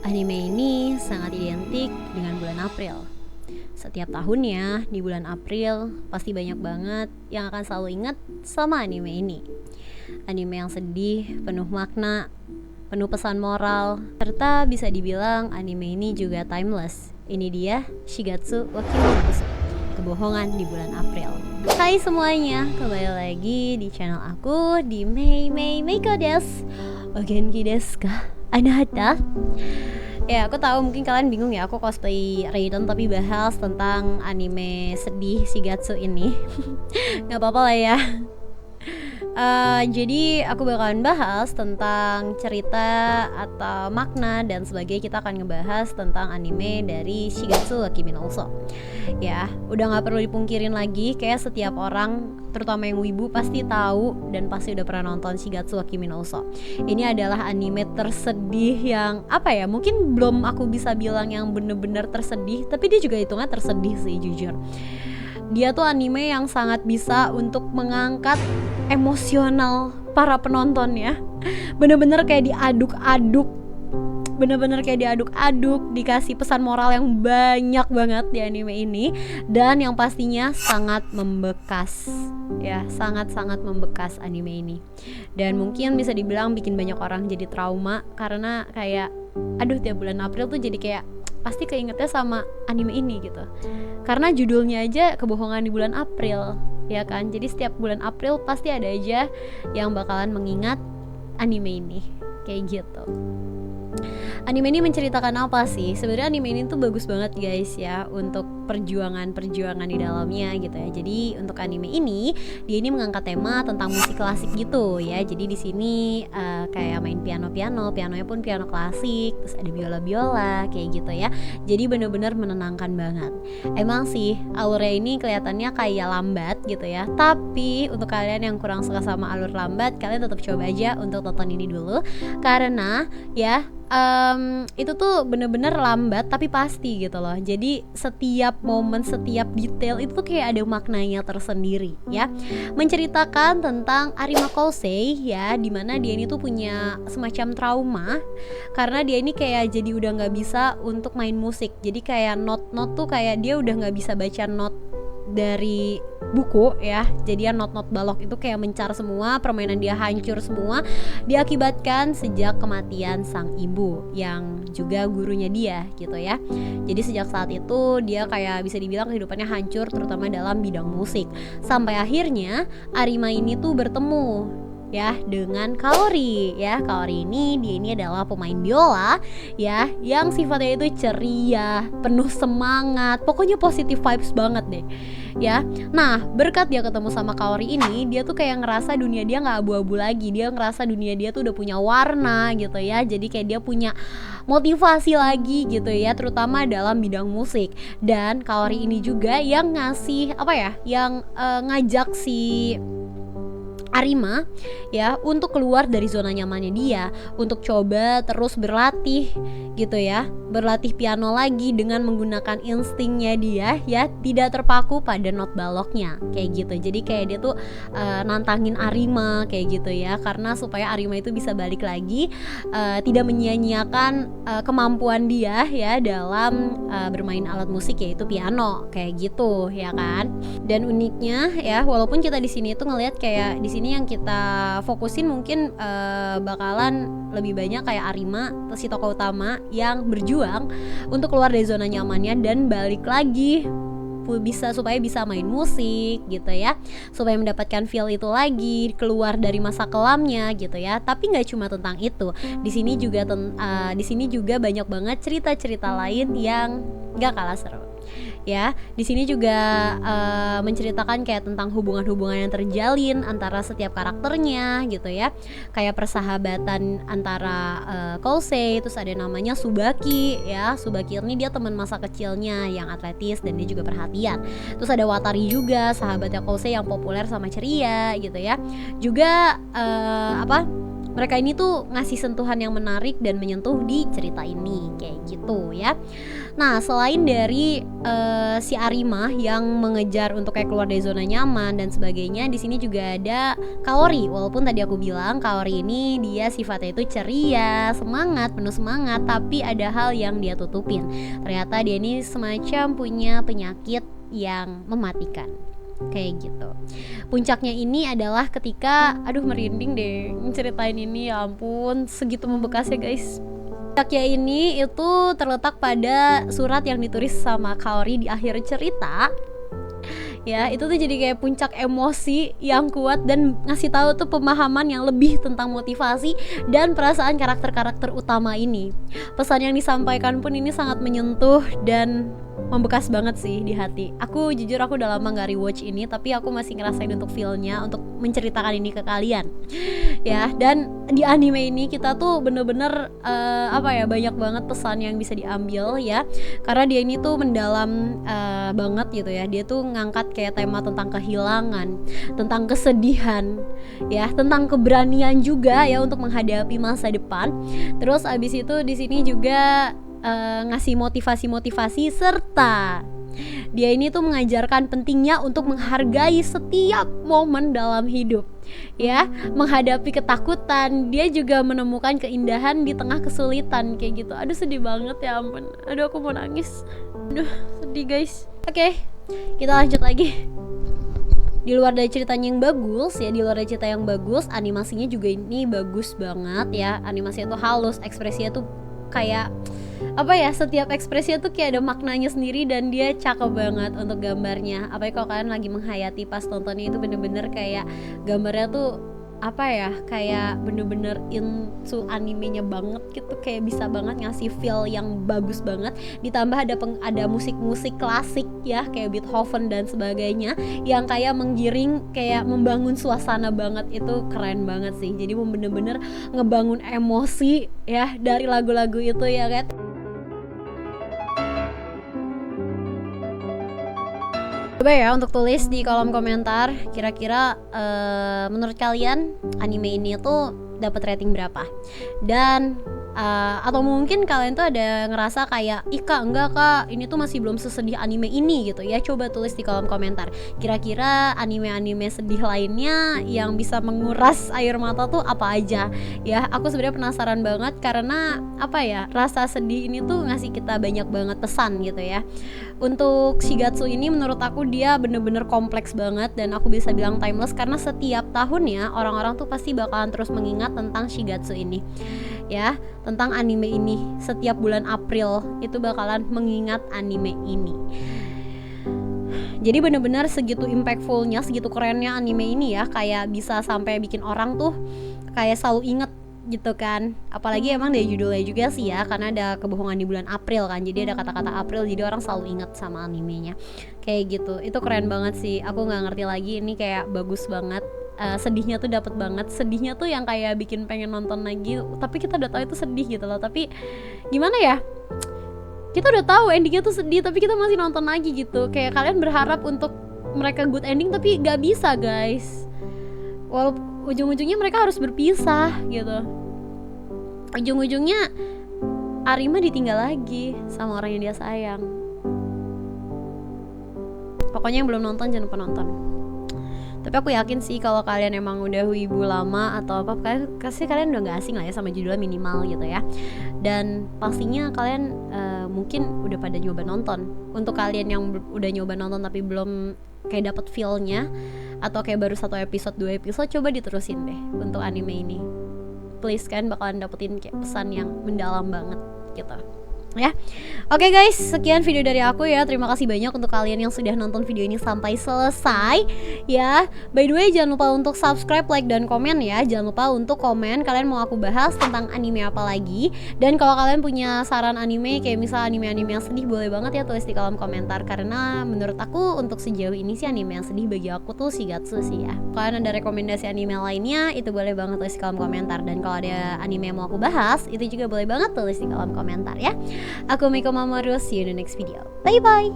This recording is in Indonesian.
Anime ini sangat identik dengan bulan April. Setiap tahunnya di bulan April pasti banyak banget yang akan selalu ingat sama anime ini. Anime yang sedih, penuh makna, penuh pesan moral, serta bisa dibilang anime ini juga timeless. Ini dia Shigatsu wa Kimi no Uso, kebohongan di bulan April. Hai semuanya, kembali lagi di channel aku di Mei Meiko desu. O genki desu ka? Anata? Ya, aku tahu mungkin kalian bingung ya, aku cosplay Raiden tapi bahas tentang anime sedih Shigatsu ini. Gak apa-apa lah ya. Jadi aku bakalan bahas tentang cerita atau makna dan sebagainya. Kita akan ngebahas tentang anime dari Shigatsu wa Kimi no Uso. Ya, udah gak perlu dipungkirin lagi, kayak setiap orang, terutama yang wibu, pasti tahu dan pasti udah pernah nonton Shigatsu wa Kimi no Uso. Ini adalah anime tersedih yang apa ya, mungkin belum aku bisa bilang yang bener-bener tersedih, tapi dia juga hitungnya tersedih sih jujur. Dia tuh anime yang sangat bisa untuk mengangkat emosional para penontonnya. Bener-bener kayak diaduk-aduk, dikasih pesan moral yang banyak banget di anime ini. Dan yang pastinya sangat membekas. Ya, sangat-sangat membekas anime ini. Dan mungkin bisa dibilang bikin banyak orang jadi trauma, karena kayak aduh, tiap bulan April tuh jadi kayak pasti keingetnya sama anime ini gitu. Karena judulnya aja kebohongan di bulan April, ya kan? Jadi setiap bulan April pasti ada aja yang bakalan mengingat anime ini, kayak gitu. Anime ini menceritakan apa sih? Sebenarnya anime ini tuh bagus banget guys ya, untuk perjuangan di dalamnya gitu ya. Jadi untuk anime ini, dia ini mengangkat tema tentang musik klasik gitu ya. Jadi di sini kayak main pianonya pun piano klasik, terus ada biola kayak gitu ya. Jadi bener-bener menenangkan banget. Emang sih alurnya ini kelihatannya kayak lambat gitu ya. Tapi untuk kalian yang kurang suka sama alur lambat, kalian tetap coba aja untuk tonton ini dulu, karena ya itu tuh bener-bener lambat tapi pasti gitu loh. Jadi setiap momen, setiap detail itu tuh kayak ada maknanya tersendiri ya. Menceritakan tentang Arima Kosei ya, dimana dia ini tuh punya semacam trauma karena dia ini kayak jadi udah gak bisa untuk main musik. Jadi kayak not tuh kayak dia udah gak bisa baca not dari buku ya. Jadi not balok itu kayak mencar semua, permainan dia hancur semua, diakibatkan sejak kematian sang ibu yang juga gurunya dia gitu ya. Jadi sejak saat itu dia kayak bisa dibilang kehidupannya hancur, terutama dalam bidang musik. Sampai akhirnya Arima ini tuh bertemu ya dengan Kaori ya. Kaori ini, dia ini adalah pemain biola ya, yang sifatnya itu ceria, penuh semangat, pokoknya positive vibes banget deh ya. Nah, berkat dia ketemu sama Kaori ini, dia tuh kayak ngerasa dunia dia gak abu-abu lagi. Dia ngerasa dunia dia tuh udah punya warna gitu ya. Jadi kayak dia punya motivasi lagi gitu ya, terutama dalam bidang musik. Dan Kaori ini juga yang ngasih apa ya, yang ngajak si Arima ya untuk keluar dari zona nyamannya dia, untuk coba terus berlatih gitu ya, berlatih piano lagi dengan menggunakan instingnya dia ya, tidak terpaku pada not baloknya kayak gitu. Jadi kayak dia tuh nantangin Arima kayak gitu ya, karena supaya Arima itu bisa balik lagi, tidak menyia-nyiakan kemampuan dia ya dalam bermain alat musik, yaitu piano kayak gitu ya kan. Dan uniknya ya, walaupun kita di sini tuh ngelihat kayak di sini yang kita fokusin mungkin bakalan lebih banyak kayak Arima, si tokoh utama yang berjuang untuk keluar dari zona nyamannya dan balik lagi supaya bisa main musik gitu ya, supaya mendapatkan feel itu lagi, keluar dari masa kelamnya gitu ya. Tapi nggak cuma tentang itu, di sini juga banyak banget cerita-cerita lain yang nggak kalah seru ya. Di sini juga menceritakan kayak tentang hubungan-hubungan yang terjalin antara setiap karakternya gitu ya, kayak persahabatan antara Kosei, terus ada namanya Tsubaki ya. Tsubaki ini dia teman masa kecilnya yang atletis dan dia juga perhatian. Terus ada Watari juga, sahabatnya Kosei yang populer sama ceria gitu ya. Juga mereka ini tuh ngasih sentuhan yang menarik dan menyentuh di cerita ini kayak gitu ya. Nah, selain dari si Arima yang mengejar untuk kayak keluar dari zona nyaman dan sebagainya, di sini juga ada Kaori. Walaupun tadi aku bilang Kaori ini dia sifatnya itu ceria, semangat, penuh semangat, tapi ada hal yang dia tutupin. Ternyata dia ini semacam punya penyakit yang mematikan. Kayak gitu. Puncaknya ini adalah ketika, aduh merinding deh ceritain ini, ya ampun, segitu membekasnya guys. Puncaknya ini itu terletak pada surat yang ditulis sama Kaori di akhir cerita. Ya, itu tuh jadi kayak puncak emosi yang kuat dan ngasih tahu tuh pemahaman yang lebih tentang motivasi dan perasaan karakter-karakter utama ini. Pesan yang disampaikan pun ini sangat menyentuh dan membekas banget sih di hati. Aku jujur aku udah lama gak rewatch ini, tapi aku masih ngerasain untuk feel-nya, untuk menceritakan ini ke kalian. Ya, dan di anime ini kita tuh bener-bener banyak banget pesan yang bisa diambil ya. Karena dia ini tuh mendalam banget gitu ya. Dia tuh ngangkat kayak tema tentang kehilangan, tentang kesedihan, ya, tentang keberanian juga ya untuk menghadapi masa depan. Terus abis itu di sini juga ngasih motivasi-motivasi serta dia ini tuh mengajarkan pentingnya untuk menghargai setiap momen dalam hidup. Ya, menghadapi ketakutan, dia juga menemukan keindahan di tengah kesulitan kayak gitu. Aduh sedih banget ya ampun. Aduh aku mau nangis. Aduh sedih guys. Oke, kita lanjut lagi. Di luar dari ceritanya yang bagus ya, di luar dari cerita yang bagus, animasinya juga ini bagus banget ya. Animasinya tuh halus, ekspresinya tuh kayak setiap ekspresinya tuh kayak ada maknanya sendiri dan dia cakep banget untuk gambarnya. Apalagi kalau kalian lagi menghayati pas nontonnya, itu bener-bener kayak gambarnya tuh kayak bener-bener into animenya banget gitu, kayak bisa banget ngasih feel yang bagus banget. Ditambah ada musik-musik klasik ya, kayak Beethoven dan sebagainya yang kayak menggiring, kayak membangun suasana banget. Itu keren banget sih. Jadi bener-bener ngebangun emosi ya dari lagu-lagu itu ya kan. Coba ya untuk tulis di kolom komentar kira-kira menurut kalian anime ini tuh dapat rating berapa, dan atau mungkin kalian tuh ada ngerasa kayak ih kak enggak kak ini tuh masih belum sesedih anime ini gitu ya. Coba tulis di kolom komentar kira-kira anime-anime sedih lainnya yang bisa menguras air mata tuh apa aja ya. Aku sebenarnya penasaran banget karena rasa sedih ini tuh ngasih kita banyak banget pesan gitu ya. Untuk Shigatsu ini menurut aku dia bener-bener kompleks banget dan aku bisa bilang timeless karena setiap tahunnya orang-orang tuh pasti bakalan terus mengingat tentang Shigatsu ini ya, tentang anime ini. Setiap bulan April itu bakalan mengingat anime ini. Jadi bener-bener segitu impactfulnya, segitu kerennya anime ini ya, kayak bisa sampai bikin orang tuh kayak selalu inget gitu kan. Apalagi emang dari judulnya juga sih ya, karena ada kebohongan di bulan April kan, jadi ada kata-kata April, jadi orang selalu ingat sama animenya kayak gitu. Itu keren banget sih, aku nggak ngerti lagi, ini kayak bagus banget. Sedihnya tuh dapet banget, sedihnya tuh yang kayak bikin pengen nonton lagi, tapi kita udah tahu itu sedih gitu loh. Tapi gimana ya, kita udah tahu endingnya tuh sedih tapi kita masih nonton lagi gitu. Kayak kalian berharap untuk mereka good ending tapi gak bisa guys, walaupun ujung-ujungnya mereka harus berpisah gitu. Ujung-ujungnya Arima ditinggal lagi sama orang yang dia sayang. Pokoknya yang belum nonton jangan lupa nonton. Tapi aku yakin sih kalau kalian emang udah wibu lama atau apa, kalian udah gak asing lah ya sama judulnya minimal gitu ya. Dan pastinya kalian mungkin udah pada nyoba nonton. Untuk kalian yang udah nyoba nonton tapi belum kayak dapet feel-nya, atau kayak baru 1 episode 2 episode, coba diterusin deh untuk anime ini. Please, kan bakalan dapetin kayak pesan yang mendalam banget gitu ya. Oke guys, sekian video dari aku ya. Terima kasih banyak untuk kalian yang sudah nonton video ini sampai selesai ya. By the way, jangan lupa untuk subscribe, like, dan komen ya. Jangan lupa untuk komen kalian mau aku bahas tentang anime apa lagi. Dan kalau kalian punya saran anime, kayak misal anime-anime yang sedih, boleh banget ya tulis di kolom komentar. Karena menurut aku untuk sejauh ini sih anime yang sedih bagi aku tuh Shigatsu sih ya. Kalau kalian ada rekomendasi anime lainnya, itu boleh banget tulis di kolom komentar. Dan kalau ada anime yang mau aku bahas, itu juga boleh banget tulis di kolom komentar ya. Aku Miko Mamoru, see you in the next video. Bye bye.